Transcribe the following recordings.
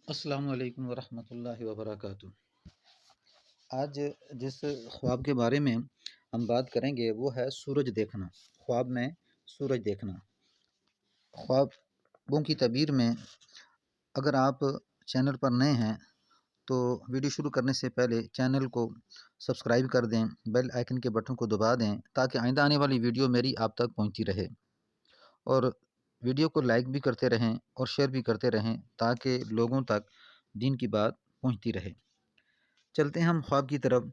السلام علیکم ورحمۃ اللہ وبرکاتہ۔ آج جس خواب کے بارے میں ہم بات کریں گے وہ ہے سورج دیکھنا۔ خواب میں سورج دیکھنا۔ خوابوں کی تعبیر میں اگر آپ چینل پر نئے ہیں تو ویڈیو شروع کرنے سے پہلے چینل کو سبسکرائب کر دیں، بیل آئیکن کے بٹن کو دبا دیں تاکہ آئندہ آنے والی ویڈیو میری آپ تک پہنچتی رہے، اور ویڈیو کو لائک بھی کرتے رہیں اور شیئر بھی کرتے رہیں تاکہ لوگوں تک دین کی بات پہنچتی رہے۔ چلتے ہیں ہم خواب کی طرف۔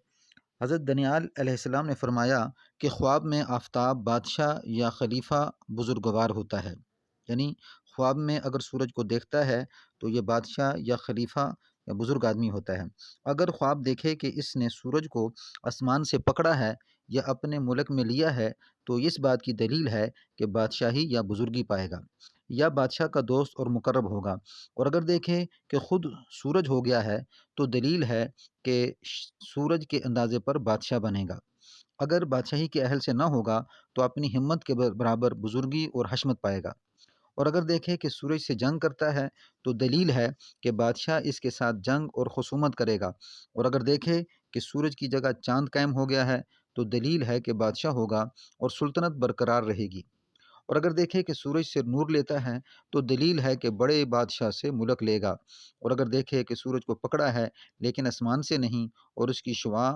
حضرت دانیال علیہ السلام نے فرمایا کہ خواب میں آفتاب بادشاہ یا خلیفہ بزرگوار ہوتا ہے، یعنی خواب میں اگر سورج کو دیکھتا ہے تو یہ بادشاہ یا خلیفہ یا بزرگ آدمی ہوتا ہے۔ اگر خواب دیکھے کہ اس نے سورج کو آسمان سے پکڑا ہے یا اپنے ملک میں لیا ہے تو اس بات کی دلیل ہے کہ بادشاہی یا بزرگی پائے گا یا بادشاہ کا دوست اور مقرب ہوگا۔ اور اگر دیکھے کہ خود سورج ہو گیا ہے تو دلیل ہے کہ سورج کے اندازے پر بادشاہ بنے گا۔ اگر بادشاہی کے اہل سے نہ ہوگا تو اپنی ہمت کے برابر بزرگی اور حشمت پائے گا۔ اور اگر دیکھے کہ سورج سے جنگ کرتا ہے تو دلیل ہے کہ بادشاہ اس کے ساتھ جنگ اور خصومت کرے گا۔ اور اگر دیکھے کہ سورج کی جگہ چاند قائم ہو گیا ہے تو دلیل ہے کہ بادشاہ ہوگا اور سلطنت برقرار رہے گی۔ اور اگر دیکھے کہ سورج سے نور لیتا ہے تو دلیل ہے کہ بڑے بادشاہ سے ملک لے گا۔ اور اگر دیکھے کہ سورج کو پکڑا ہے لیکن آسمان سے نہیں اور اس کی شعاع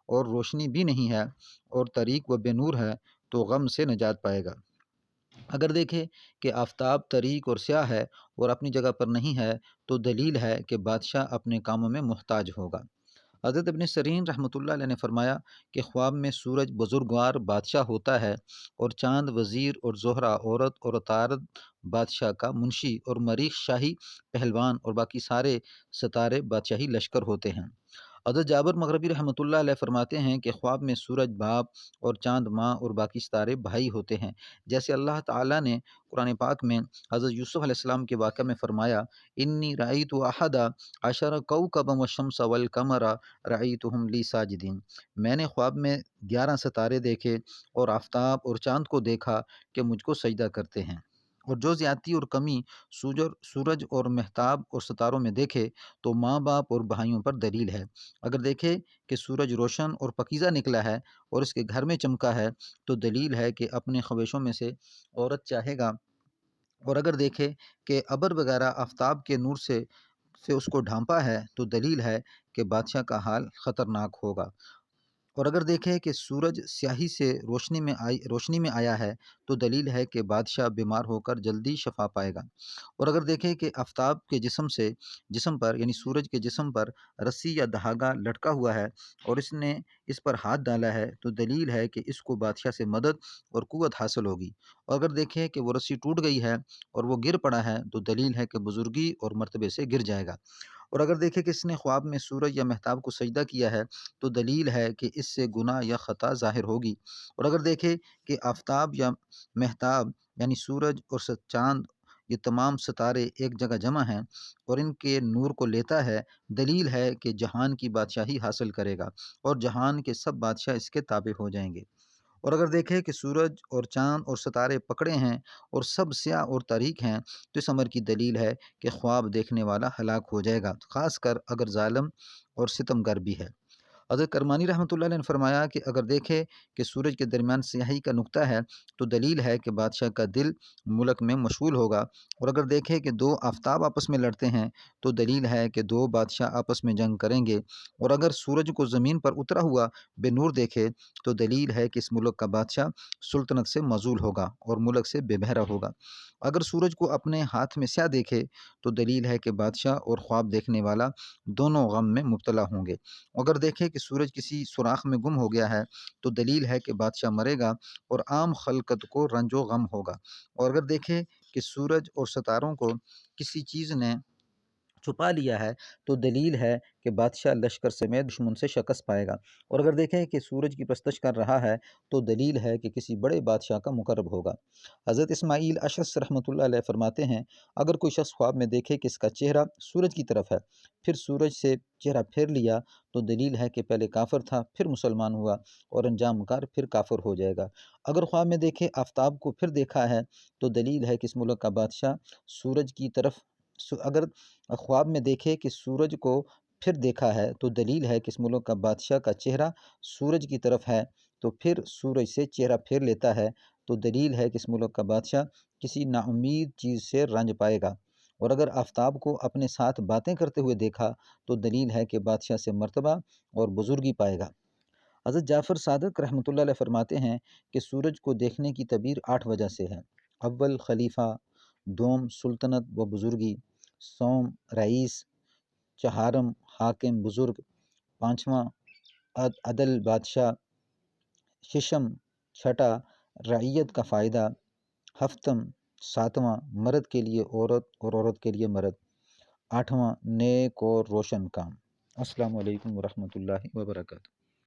اور روشنی بھی نہیں ہے اور طریق و بے نور ہے تو غم سے نجات پائے گا۔ اگر دیکھے کہ آفتاب طریق اور سیاہ ہے اور اپنی جگہ پر نہیں ہے تو دلیل ہے کہ بادشاہ اپنے کاموں میں محتاج ہوگا۔ حضرت ابن سیرین رحمۃ اللہ علیہ نے فرمایا کہ خواب میں سورج بزرگوار بادشاہ ہوتا ہے اور چاند وزیر اور زہرہ عورت اور عطارد بادشاہ کا منشی اور مریخ شاہی پہلوان اور باقی سارے ستارے بادشاہی لشکر ہوتے ہیں۔ حضرت جابر مغربی رحمۃ اللہ علیہ فرماتے ہیں کہ خواب میں سورج باپ اور چاند ماں اور باقی ستارے بھائی ہوتے ہیں، جیسے اللہ تعالیٰ نے قرآن پاک میں حضرت یوسف علیہ السلام کے واقعہ میں فرمایا انی رأیت احد عشر کوکبا والشمس والقمر رأیتہم لی ساجدین۔ میں نے خواب میں 11 ستارے دیکھے اور آفتاب اور چاند کو دیکھا کہ مجھ کو سجدہ کرتے ہیں۔ اور جو زیادتی اور کمی سورج اور مہتاب اور ستاروں میں دیکھے تو ماں باپ اور بھائیوں پر دلیل ہے۔ اگر دیکھے کہ سورج روشن اور پاکیزہ نکلا ہے اور اس کے گھر میں چمکا ہے تو دلیل ہے کہ اپنے خواہشوں میں سے عورت چاہے گا۔ اور اگر دیکھے کہ ابر وغیرہ آفتاب کے نور سے اس کو ڈھانپا ہے تو دلیل ہے کہ بادشاہ کا حال خطرناک ہوگا۔ اور اگر دیکھے کہ سورج سیاہی سے روشنی میں آیا ہے تو دلیل ہے کہ بادشاہ بیمار ہو کر جلدی شفا پائے گا۔ اور اگر دیکھے کہ آفتاب کے جسم پر یعنی سورج کے جسم پر رسی یا دھاگا لٹکا ہوا ہے اور اس نے اس پر ہاتھ ڈالا ہے تو دلیل ہے کہ اس کو بادشاہ سے مدد اور قوت حاصل ہوگی۔ اور اگر دیکھے کہ وہ رسی ٹوٹ گئی ہے اور وہ گر پڑا ہے تو دلیل ہے کہ بزرگی اور مرتبے سے گر جائے گا۔ اور اگر دیکھے کہ اس نے خواب میں سورج یا مہتاب کو سجدہ کیا ہے تو دلیل ہے کہ اس سے گناہ یا خطا ظاہر ہوگی۔ اور اگر دیکھے کہ آفتاب یا مہتاب یعنی سورج اور چاند یہ تمام ستارے ایک جگہ جمع ہیں اور ان کے نور کو لیتا ہے، دلیل ہے کہ جہان کی بادشاہی حاصل کرے گا اور جہان کے سب بادشاہ اس کے تابع ہو جائیں گے۔ اور اگر دیکھے کہ سورج اور چاند اور ستارے پکڑے ہیں اور سب سیاہ اور تاریک ہیں تو اس امر کی دلیل ہے کہ خواب دیکھنے والا ہلاک ہو جائے گا، خاص کر اگر ظالم اور ستم گر بھی ہے۔ حضرت کرمانی رحمۃ اللہ علیہ نے فرمایا کہ اگر دیکھے کہ سورج کے درمیان سیاہی کا نقطہ ہے تو دلیل ہے کہ بادشاہ کا دل ملک میں مشغول ہوگا۔ اور اگر دیکھے کہ دو آفتاب آپس میں لڑتے ہیں تو دلیل ہے کہ دو بادشاہ آپس میں جنگ کریں گے۔ اور اگر سورج کو زمین پر اترا ہوا بے نور دیکھے تو دلیل ہے کہ اس ملک کا بادشاہ سلطنت سے معزول ہوگا اور ملک سے بے بہرا ہوگا۔ اگر سورج کو اپنے ہاتھ میں سیاہ دیکھے تو دلیل ہے کہ بادشاہ اور خواب دیکھنے والا دونوں غم میں مبتلا ہوں گے۔ اگر دیکھے کہ سورج کسی سوراخ میں گم ہو گیا ہے تو دلیل ہے کہ بادشاہ مرے گا اور عام خلقت کو رنج و غم ہوگا۔ اور اگر دیکھے کہ سورج اور ستاروں کو کسی چیز نے چھپا لیا ہے تو دلیل ہے کہ بادشاہ لشکر سمیت دشمن سے شکست پائے گا۔ اور اگر دیکھیں کہ سورج کی پرستش کر رہا ہے تو دلیل ہے کہ کسی بڑے بادشاہ کا مقرب ہوگا۔ حضرت اسماعیل اشعث رحمۃ اللہ علیہ فرماتے ہیں اگر کوئی شخص خواب میں دیکھے کہ اس کا چہرہ سورج کی طرف ہے پھر سورج سے چہرہ پھیر لیا تو دلیل ہے کہ پہلے کافر تھا پھر مسلمان ہوا اور انجام کار پھر کافر ہو جائے گا۔ اگر خواب میں دیکھے آفتاب کو پھر دیکھا ہے تو دلیل ہے کہ اس ملک کا بادشاہ اگر خواب میں دیکھے کہ سورج کو پھر دیکھا ہے تو دلیل ہے کہ اس ملک کا بادشاہ کا چہرہ سورج کی طرف ہے، تو پھر سورج سے چہرہ پھیر لیتا ہے تو دلیل ہے کہ اس ملک کا بادشاہ کسی ناامید چیز سے رنج پائے گا۔ اور اگر آفتاب کو اپنے ساتھ باتیں کرتے ہوئے دیکھا تو دلیل ہے کہ بادشاہ سے مرتبہ اور بزرگی پائے گا۔ حضرت جعفر صادق رحمۃ اللہ علیہ فرماتے ہیں کہ سورج کو دیکھنے کی تعبیر 8 وجہ سے ہے۔ اول خلیفہ، دوم سلطنت و بزرگی، سوم رئیس، چہارم حاکم بزرگ، پانچواں عدل بادشاہ، ششم چھٹا رعیت کا فائدہ، ہفتم ساتواں مرد کے لیے عورت اور عورت کے لیے مرد، آٹھواں نیک اور روشن کام۔ السلام علیکم ورحمۃ اللہ وبرکاتہ۔